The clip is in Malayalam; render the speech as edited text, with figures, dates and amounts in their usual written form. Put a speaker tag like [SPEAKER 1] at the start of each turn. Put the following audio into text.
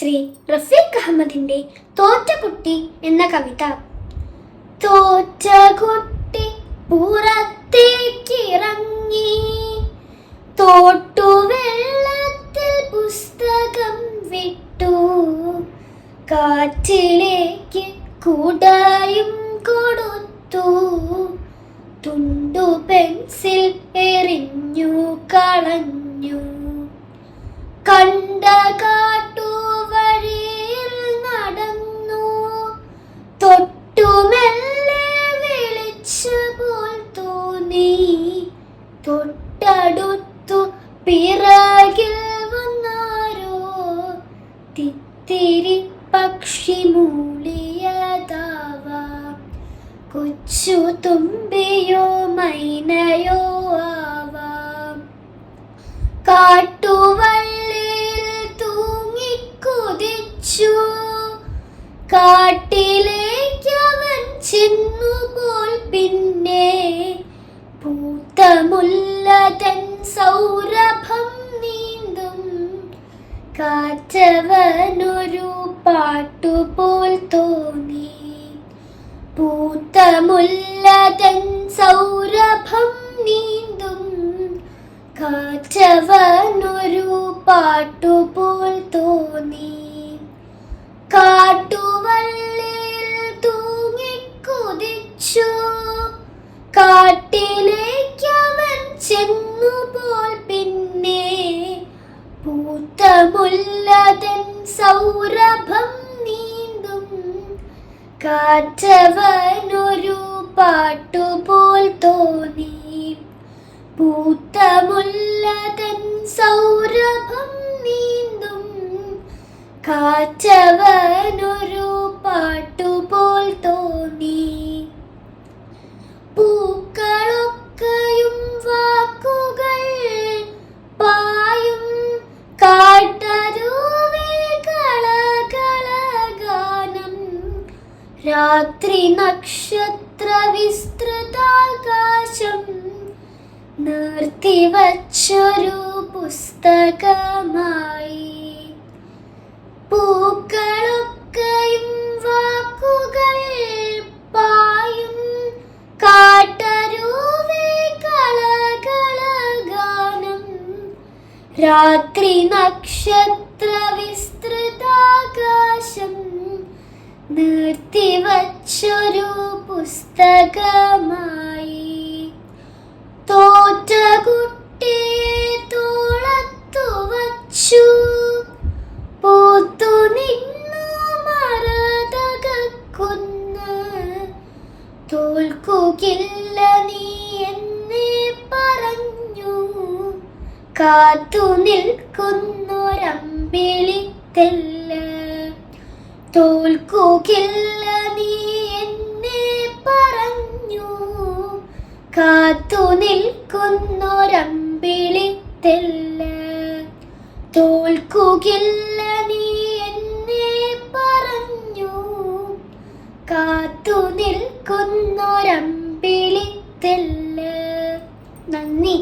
[SPEAKER 1] ശ്രീ റഫീഖ് അഹമ്മദിന്റെ തോറ്റകുട്ടി എന്ന കവിത. തോറ്റ കുട്ടി പുറത്തേക്കിറങ്ങി, തോട്ടു വെള്ളത്തിൽ പുസ്തകം വിട്ടു, കാറ്റിലേക്ക് കുടയും കൊടുത്തു, തുണ്ടു പെൻസിൽ എറിഞ്ഞു കളഞ്ഞു. കണ്ട കാട്ടുവഴിയിൽ നടന്നു, തൊട്ടുമെല്ലെ വിളിച്ചുപോൽ തോന്നി, തൊട്ടടുത്തു പിറകിൽ വന്നാരോ, തിത്തിരി പക്ഷി മൂളിയതാവാം, കൊച്ചു തുമ്പിയോ മൈനയോ ആവാം. കാട്ടുവള്ളിയിൽ തൂങ്ങിക്കുതിച്ചു, കാട്ടിലേക്കവൻ ചെന്നുപോൽ. പിന്നെ പൂത്ത മുല്ല തൻ സൗരഭം നീന്തും കാറ്റവനൊരു പാട്ടുപോൽ തോന്നി. പൂത്ത മുല്ല തൻ സൗരഭം നീന്തും കാറ്റവനൊരു പാട്ടുപോൽ തോന്നി. കാട്ടുവള്ളിയിൽ തൂങ്ങിക്കുതിച്ചു, കാട്ടിലേക്കവൻ ചെന്നുപോൽ. പിന്നെ പൂത്ത മുല്ല തൻ സൗരഭം നീന്തും കാറ്റവനൊരു പാട്ടുപോൽ തോന്നി. പൂത്ത മുല്ല തൻ സൗരഭം നീന്തും കാറ്റവനൊരു പാട്ടുപോൽ തോന്നി. പൂക്കളൊക്കെയും വാക്കുകൾ പായും, കാട്ടരുവേ കളകളഗാനം, രാത്രി നക്ഷത്ര വിസ്തൃതാകാശം നിർത്തിവച്ചൊരു പുസ്തകമായി. പൂക്കളൊക്കെയും വാക്കുകൾ പായും, കാട്ടരുവേ കളകളഗാനം, രാത്രി നക്ഷത്ര വിസ്തൃതാകാശം നിർത്തിവച്ചൊരു പുസ്തകമായി. തോറ്റ കുട്ടിയെ തോളത്തു വച്ചു, പൂത്തു നിന്നു മരതകക്കുന്ന്, തോൽക്കുകയില്ല നീ എന്നെ പറഞ്ഞു, കാത്തു നിൽക്കുന്നൊരമ്പിളിത്തെല്ല്. തോൽക്കുകയില്ല നീ എന്നെ പറഞ്ഞു, കാത്തു നിൽക്കുന്നൊരമ്പിളിത്തെല്ല്. തോൽക്കുകയില്ല നീ എന്നെ പറഞ്ഞു, കാത്തു നിൽക്കുന്നൊരമ്പിളിത്തെല്ല്. നന്ദി.